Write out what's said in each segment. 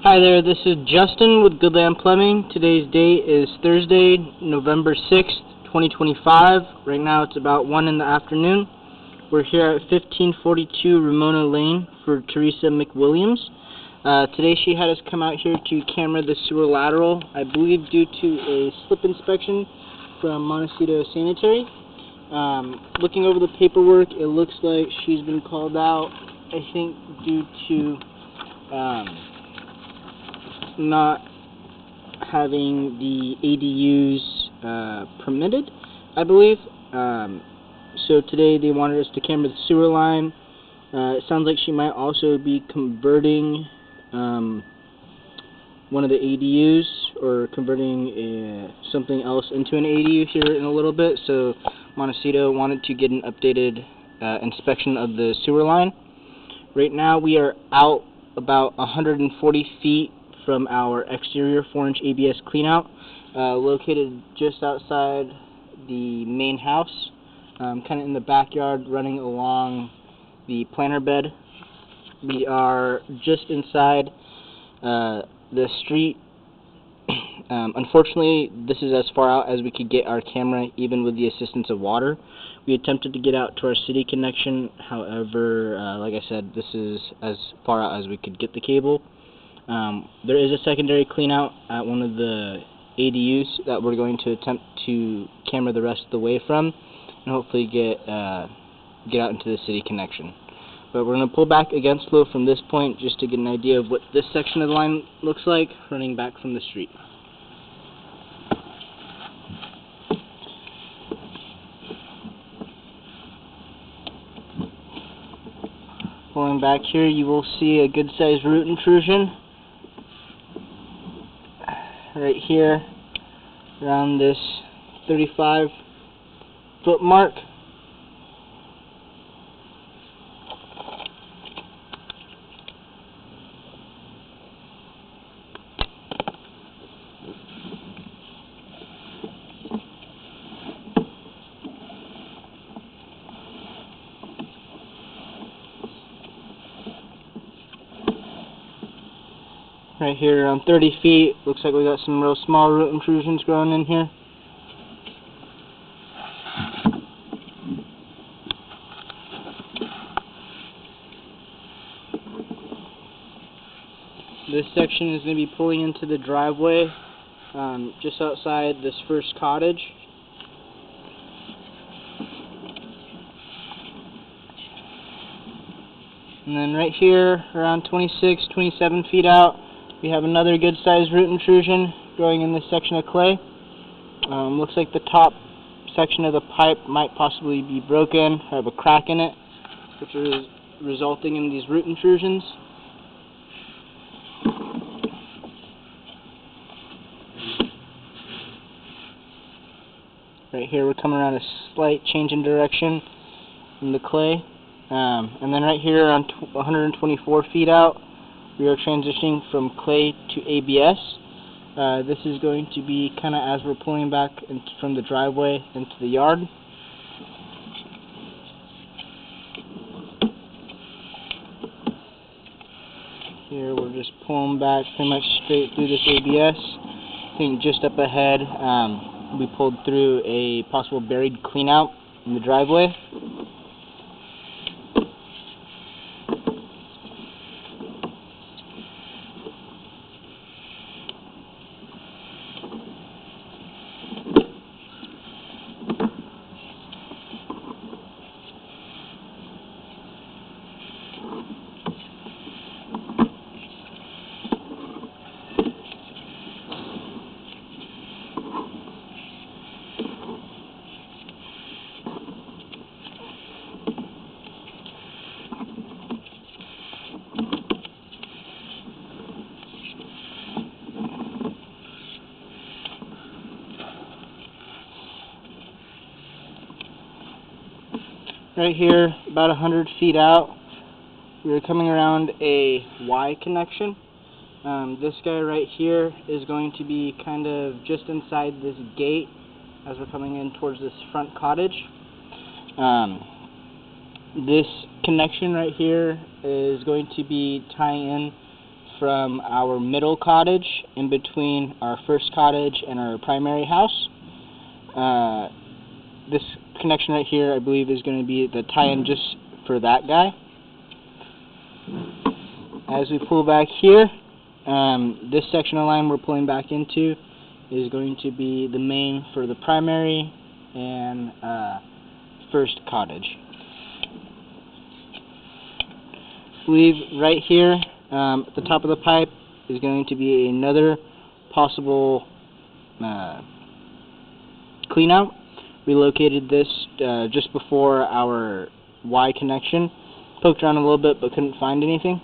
Hi there, this is Justin with Goodland Plumbing. Today's date is Thursday, November 6th, 2025. Right now it's about 1 in the afternoon. We're here at 1542 Ramona Lane for Teresa McWilliams. Today she had us come out here to camera the sewer lateral, I believe due to a slip inspection from Montecito Sanitary. Looking over the paperwork, it looks like she's been called out, I think, due to not having the ADUs permitted, I believe. So today they wanted us to camera the sewer line. It sounds like she might also be converting one of the ADUs, or converting something else into an ADU here in a little bit. So Montecito wanted to get an updated inspection of the sewer line. Right now we are out about 140 feet from our exterior 4-inch ABS cleanout, located just outside the main house, kind of in the backyard running along the planter bed. We are just inside the street. Unfortunately, this is as far out as we could get our camera, even with the assistance of water. We attempted to get out to our city connection, however, like I said, this is as far out as we could get the cable. There is a secondary cleanout at one of the ADUs that we're going to attempt to camera the rest of the way from, and hopefully get out into the city connection. But we're going to pull back against flow from this point just to get an idea of what this section of the line looks like running back from the street. Pulling back here, you will see a good sized root intrusion right here around this 35-foot mark. Right here around 30 feet, looks like we got some real small root intrusions growing in here. This section is going to be pulling into the driveway just outside this first cottage. And then right here, around 26, 27 feet out, we have another good sized root intrusion growing in this section of clay. Looks like the top section of the pipe might possibly be broken or have a crack in it, which is resulting in these root intrusions. Right here we're coming around a slight change in direction in the clay. And then right here around 124 feet out, we are transitioning from clay to ABS. This is going to be kind of as we're pulling back from the driveway into the yard. Here we're just pulling back pretty much straight through this ABS. I think just up ahead we pulled through a possible buried cleanout in the driveway. Right here, about 100 feet out, we are coming around a Y connection. This guy right here is going to be kind of just inside this gate as we're coming in towards this front cottage. This connection right here is going to be tying in from our middle cottage in between our first cottage and our primary house. This connection right here, I believe, is going to be the tie-in just for that guy. As we pull back here, this section of line we're pulling back into is going to be the main for the primary and first cottage. I believe right here at the top of the pipe is going to be another possible clean out. We located this just before our Y connection. Poked around a little bit but couldn't find anything.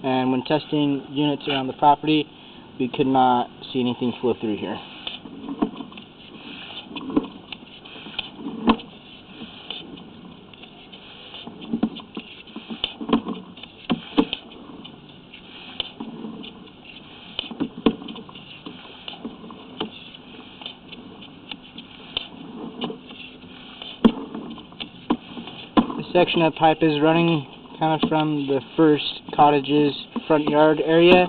And when testing units around the property, we could not see anything flow through here. Section of pipe is running kind of from the first cottage's front yard area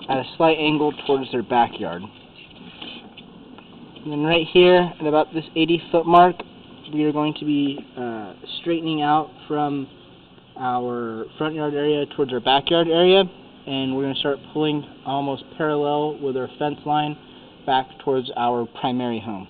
at a slight angle towards their backyard. And then right here at about this 80-foot mark, we are going to be straightening out from our front yard area towards our backyard area, and we're going to start pulling almost parallel with our fence line back towards our primary home.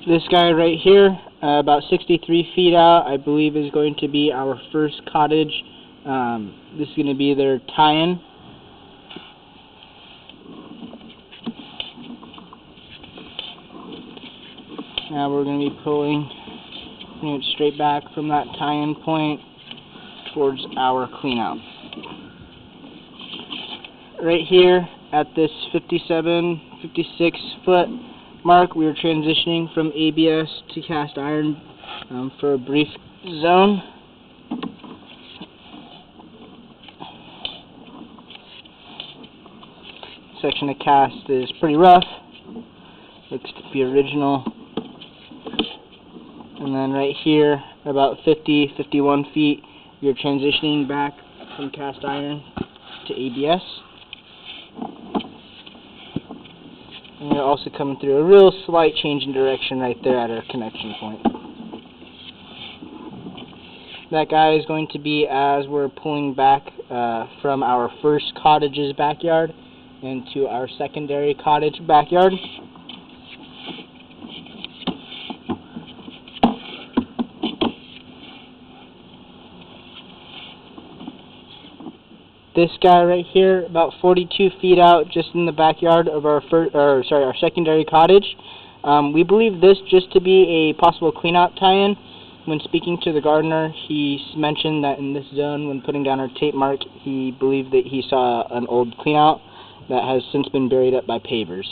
This guy right here, about 63 feet out, I believe is going to be our first cottage. This is going to be their tie-in. Now we're going to be pulling it straight back from that tie-in point towards our clean-out. Right here at this 57, 56 foot mark, we are transitioning from ABS to cast iron for a brief zone. Section of cast is pretty rough, looks to be original. And then right here, about 50, 51 feet, you're transitioning back from cast iron to ABS. And you're also coming through a real slight change in direction right there at our connection point. That guy is going to be as we're pulling back from our first cottage's backyard into our secondary cottage backyard. This guy right here, about 42 feet out, just in the backyard of our our secondary cottage. We believe this just to be a possible clean-out tie-in. When speaking to the gardener, he mentioned that in this zone, when putting down our tape mark, he believed that he saw an old clean-out that has since been buried up by pavers.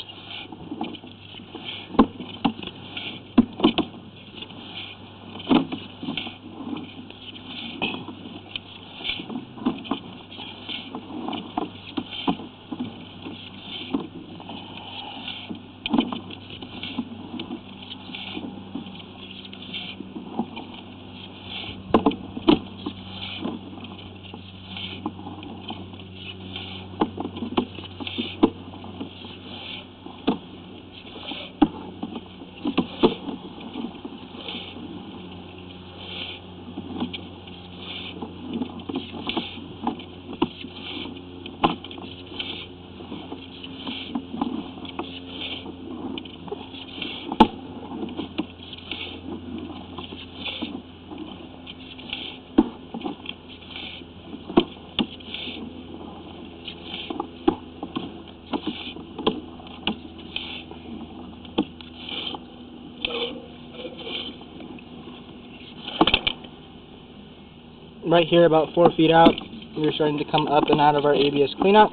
right here, about 4 feet out, we're starting to come up and out of our ABS cleanout.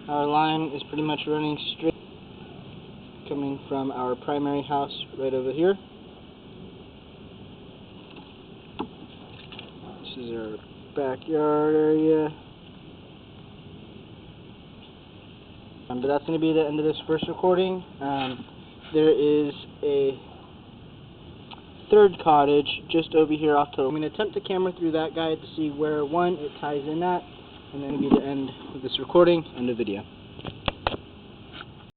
Our line is pretty much running straight, coming from our primary house right over here. This is our backyard area. But that's going to be the end of this first recording. There is a third cottage just over here off to. I'm going to attempt to camera through that guide to see where, one, it ties in at, and then it'll be the end of this recording and the video.